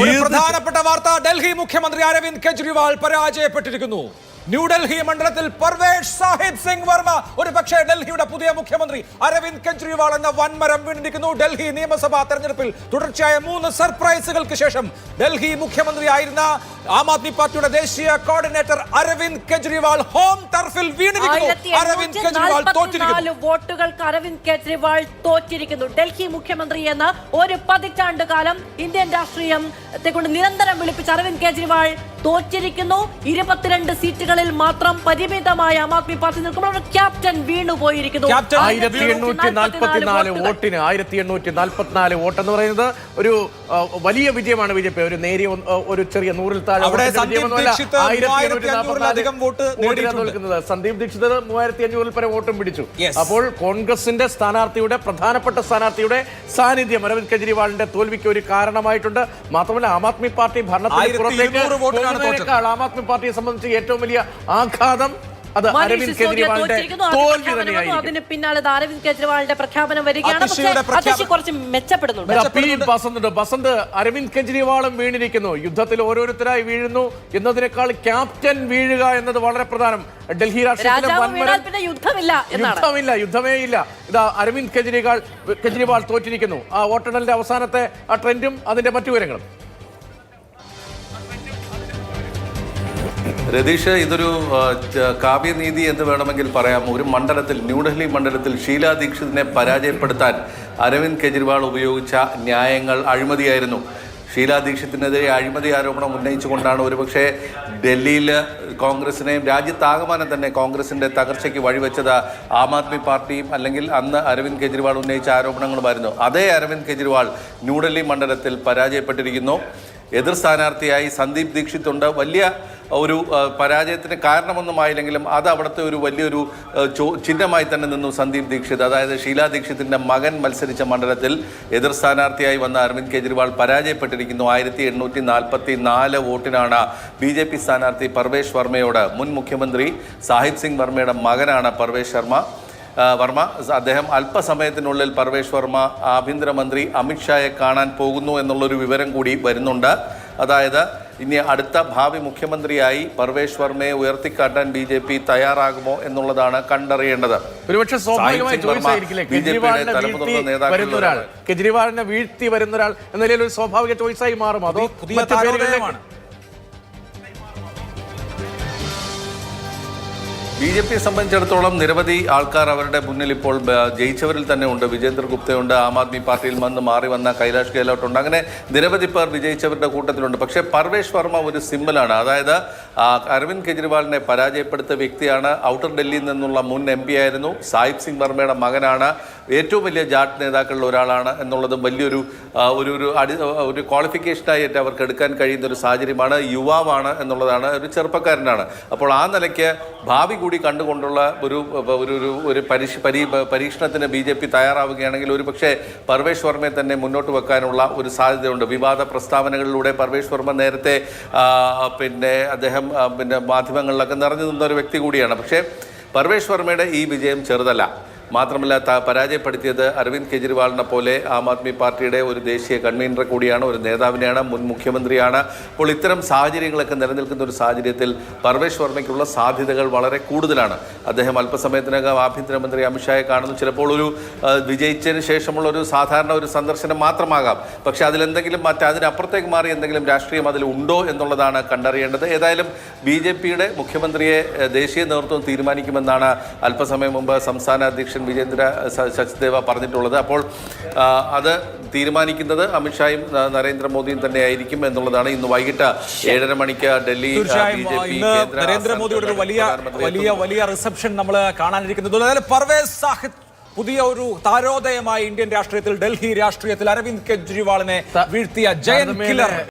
ഒരു പ്രധാനപ്പെട്ട വാർത്ത, ഡൽഹി മുഖ്യമന്ത്രി അരവിന്ദ് കെജ്രിവാൾ പരാജയപ്പെട്ടിരിക്കുന്നു. ന്യൂഡൽഹി മണ്ഡലത്തിൽ പർവേഷ് സാഹിബ് സിംഗ് വർമ്മ ഒരു പക്ഷേ ഡൽഹിയുടെ പുതിയ മുഖ്യമന്ത്രി അരവിന്ദ് കെജ്രിവാൾ എന്ന വൻമരം വീണിരിക്കുന്നു. ഡൽഹി നിയമസഭാ തെരഞ്ഞെടുപ്പിൽ തുടർച്ചയായ 3 സർപ്രൈസുകൾക്ക് ശേഷം ഡൽഹി മുഖ്യമന്ത്രിയായിരുന്ന ആം ആദ്മി പാർട്ടിയുടെ ദേശീയ കോർഡിനേറ്റർ അരവിന്ദ് കെജ്രിവാൾ ഹോം ടർഫിൽ വീണിരിക്കുന്നു. അരവിന്ദ് കെജ്രിവാൾ തോറ്റിരിക്കുന്നു. വോട്ടുകൾക്ക് അരവിന്ദ് കെജ്രിവാൾ തോറ്റിരിക്കുന്നു. ഡൽഹി മുഖ്യമന്ത്രി എന്ന ഒരു പതിറ്റാണ്ട് കാലം ഇന്ത്യൻ രാഷ്ട്രീയത്തെ കൊണ്ട് നിരന്തരം വിളിപ്പിച്ച അരവിന്ദ് കെജ്രിവാൾ തോറ്റിരിക്കുന്നു. 22 സീറ്റുകളിൽ മാത്രം പരിമിതമായ ആം ആദ്മി പാർട്ടി നിൽക്കുമ്പോൾ ക്യാപ്റ്റൻ വീണുപോയിരിക്കുന്നു. 1844 വോട്ടിന് 1844 വോട്ട് എന്ന് പറയുന്നത് ഒരു വലിയ വിജയമാണ്. ബി ജെ പി ഒരു നേരിയ ഒരു ചെറിയ 100-ൽ താഴെ സന്ദീപ് ദീക്ഷിത് 3500-ൽ പരം വോട്ടും പിടിച്ചു. അപ്പോൾ കോൺഗ്രസിന്റെ സ്ഥാനാർത്ഥിയുടെ പ്രധാനപ്പെട്ട സ്ഥാനാർത്ഥിയുടെ സാന്നിധ്യം അരവിന്ദ് കെജ്രിവാളിന്റെ തോൽവിക്ക് ഒരു കാരണമായിട്ടുണ്ട്. മാത്രമല്ല ആം ആദ്മി പാർട്ടി ഭരണത്തിൽ പുറത്തേക്ക് ആം ആദ്മി പാർട്ടിയെ സംബന്ധിച്ച് ഏറ്റവും വലിയ ആഘാതം അത് അരവിന്ദ് കെജ്രിവാളിന്റെ തോൽവി തന്നെയായിരിക്കും. അതിന് പിന്നാലെ അരവിന്ദ് കെജ്രിവാളിന്റെ പ്രഖ്യാപനം വരികയാണ്. കുറച്ച് മെച്ചപ്പെടുന്നുണ്ട്. ബസന്ത് അരവിന്ദ് കെജ്രിവാളും വീണിരിക്കുന്നു. യുദ്ധത്തിൽ ഓരോരുത്തരായി വീഴുന്നു എന്നതിനേക്കാൾ ക്യാപ്റ്റൻ വീഴുക എന്നത് വളരെ പ്രധാനം. ഡൽഹി രാഷ്ട്രീയത്തിലെ യുദ്ധമേ ഇല്ല. ഇതാ അരവിന്ദ് കെജ്രിവാൾ തോറ്റിരിക്കുന്നു. ആ വോട്ടെണ്ണലിന്റെ അവസാനത്തെ ആ ട്രെൻഡും അതിന്റെ മറ്റു വിവരങ്ങളും. രതീഷ്, ഇതൊരു കാവ്യനീതി എന്ന് വേണമെങ്കിൽ പറയാം. ഒരു മണ്ഡലത്തിൽ, ന്യൂഡൽഹി മണ്ഡലത്തിൽ ഷീലാ ദീക്ഷിതിനെ പരാജയപ്പെടുത്താൻ അരവിന്ദ് കെജ്രിവാൾ ഉപയോഗിച്ച ന്യായങ്ങൾ അഴിമതിയായിരുന്നു. ഷീലാ ദീക്ഷിത്തിനെതിരെ അഴിമതി ആരോപണം ഉന്നയിച്ചുകൊണ്ടാണ് ഒരുപക്ഷെ ഡൽഹിയിൽ കോൺഗ്രസിനെയും രാജ്യത്താകമാനം തന്നെ കോൺഗ്രസിൻ്റെ തകർച്ചയ്ക്ക് വഴിവെച്ചത് ആം ആദ്മി പാർട്ടിയും അല്ലെങ്കിൽ അന്ന് അരവിന്ദ് കെജ്രിവാൾ ഉന്നയിച്ച ആരോപണങ്ങളുമായിരുന്നു. അതേ അരവിന്ദ് കെജ്രിവാൾ ന്യൂഡൽഹി മണ്ഡലത്തിൽ പരാജയപ്പെട്ടിരിക്കുന്നു. എതിർ സ്ഥാനാർത്ഥിയായി സന്ദീപ് ദീക്ഷിത് ഉണ്ട്. വലിയ ഒരു പരാജയത്തിന് കാരണമൊന്നുമായില്ലെങ്കിലും അത് അവിടുത്തെ ഒരു വലിയൊരു ചിഹ്നമായി തന്നെ നിന്നു സന്ദീപ് ദീക്ഷിത്. അതായത് ഷീലാ ദീക്ഷിതിൻ്റെ മകൻ മത്സരിച്ച മണ്ഡലത്തിൽ എതിർ സ്ഥാനാർത്ഥിയായി വന്ന അരവിന്ദ് കെജ്രിവാൾ പരാജയപ്പെട്ടിരിക്കുന്നു. 1844 വോട്ടിനാണ് BJP സ്ഥാനാർത്ഥി പർവേഷ് വർമ്മയോട്. മുൻ മുഖ്യമന്ത്രി സാഹിബ് സിംഗ് വർമ്മയുടെ മകനാണ് പർവേഷ് വർമ്മ. അദ്ദേഹം അല്പസമയത്തിനുള്ളിൽ പർവേഷ് വർമ്മ ആഭ്യന്തരമന്ത്രി അമിത്ഷായെ കാണാൻ പോകുന്നു എന്നുള്ളൊരു വിവരം കൂടി വരുന്നുണ്ട്. അതായത് ഇനി അടുത്ത ഭാവി മുഖ്യമന്ത്രിയായി പർവേഷ് വർമ്മയെ ഉയർത്തിക്കാട്ടാൻ BJP തയ്യാറാകുമോ എന്നുള്ളതാണ് കണ്ടറിയേണ്ടത്. ഒരുപക്ഷെ സ്വാഭാവികമായി കെജ്രിവാളിനെ വീഴ്ത്തി വരുന്ന ഒരാൾ എന്ന നിലയിൽ ഒരു സ്വാഭാവിക ചോയ്സായി മാറും. അതോ മറ്റു പേരുകളിലാണ്? BJPയെ സംബന്ധിച്ചിടത്തോളം നിരവധി ആൾക്കാർ അവരുടെ മുന്നിൽ ഇപ്പോൾ ജയിച്ചവരിൽ തന്നെ ഉണ്ട്. വിജേന്ദർ ഗുപ്തയുണ്ട്, ആം ആദ്മി പാർട്ടിയിൽ നിന്ന് മാറി വന്ന കൈലാഷ് ഗെഹ്ലോട്ട് ഉണ്ട്. അങ്ങനെ നിരവധി പേർ വിജയിച്ചവരുടെ കൂട്ടത്തിലുണ്ട്. പക്ഷേ പർവേഷ് വർമ്മ ഒരു സിമ്പലാണ്. അതായത് അരവിന്ദ് കെജ്രിവാളിനെ പരാജയപ്പെടുത്തിയ വ്യക്തിയാണ്. ഔട്ടർ ഡൽഹിയിൽ നിന്നുള്ള മുൻ MP ആയിരുന്നു. സാഹിബ് സിംഗ് വർമ്മയുടെ മകനാണ്. ഏറ്റവും വലിയ ജാട്ട് നേതാക്കളിൽ ഒരാളാണ് എന്നുള്ളതും വലിയൊരു ഒരു ക്വാളിഫിക്കേഷനായിട്ട് അവർക്ക് എടുക്കാൻ കഴിയുന്ന ഒരു സാഹചര്യമാണ്. യുവാവാണ് എന്നുള്ളതാണ്, ഒരു ചെറുപ്പക്കാരനാണ്. അപ്പോൾ ആ നിലയ്ക്ക് ഭാവി കൂടി കണ്ടുകൊണ്ടുള്ള ഒരു പരീക്ഷണത്തിന് BJP തയ്യാറാവുകയാണെങ്കിൽ ഒരു പക്ഷേ പർവേഷ് വർമ്മയെ തന്നെ മുന്നോട്ട് വെക്കാനുള്ള ഒരു സാധ്യതയുണ്ട്. വിവാദ പ്രസ്താവനകളിലൂടെ പർവേഷ് വർമ്മ നേരത്തെ അദ്ദേഹം മാധ്യമങ്ങളിലൊക്കെ നിറഞ്ഞു നിന്ന ഒരു വ്യക്തി കൂടിയാണ്. പക്ഷേ പർവേഷ് വർമ്മയുടെ ഈ വിജയം ചെറുതല്ല. മാത്രമല്ല പരാജയപ്പെടുത്തിയത് അരവിന്ദ് കെജ്രിവാളിനെ പോലെ ആം ആദ്മി പാർട്ടിയുടെ ഒരു ദേശീയ കൺവീനർ കൂടിയാണ്, ഒരു നേതാവിനെയാണ്, മുൻ മുഖ്യമന്ത്രിയാണ്. അപ്പോൾ ഇത്തരം സാഹചര്യങ്ങളൊക്കെ നിലനിൽക്കുന്ന ഒരു സാഹചര്യത്തിൽ പർവേഷ് വർമ്മയ്ക്കുള്ള സാധ്യതകൾ വളരെ കൂടുതലാണ്. അദ്ദേഹം അല്പസമയത്തിനകം ആഭ്യന്തരമന്ത്രി അമിത്ഷായെ കാണുന്നു. ചിലപ്പോൾ ഒരു വിജയിച്ചതിന് ശേഷമുള്ള ഒരു സാധാരണ ഒരു സന്ദർശനം മാത്രമാകാം. പക്ഷേ അതിലെന്തെങ്കിലും അതിനപ്പുറത്തേക്ക് മാറി എന്തെങ്കിലും രാഷ്ട്രീയം അതിൽ ഉണ്ടോ എന്നുള്ളതാണ് കണ്ടറിയേണ്ടത്. ഏതായാലും BJPയുടെ മുഖ്യമന്ത്രിയെ ദേശീയ നേതൃത്വം തീരുമാനിക്കുമെന്നാണ് അല്പസമയം മുമ്പ് സംസ്ഥാന അധ്യക്ഷൻ വിജേന്ദ്ര സച്ദേവ പറഞ്ഞിട്ടുള്ളത്. അപ്പോൾ അത് തീരുമാനിക്കുന്നത് അമിത്ഷായും നരേന്ദ്രമോദിയും തന്നെ ആയിരിക്കും എന്നുള്ളതാണ്. ഇന്ന് വൈകിട്ട് 7:30 മണിക്ക് ഡൽഹി നരേന്ദ്രമോദിയുടെ ഒരു വലിയ റിസപ്ഷൻ നമ്മൾ കാണാനിരിക്കുന്നത്. പർവേസ് സാഹിബ് പുതിയ ഒരു താരോദയമായി ഇന്ത്യൻ രാഷ്ട്രീയത്തിൽ, ഡൽഹി രാഷ്ട്രീയത്തിൽ അരവിന്ദ് കെജ്രിവാളിനെ വീഴ്ത്തിയ ജയൻ കില്ലർ.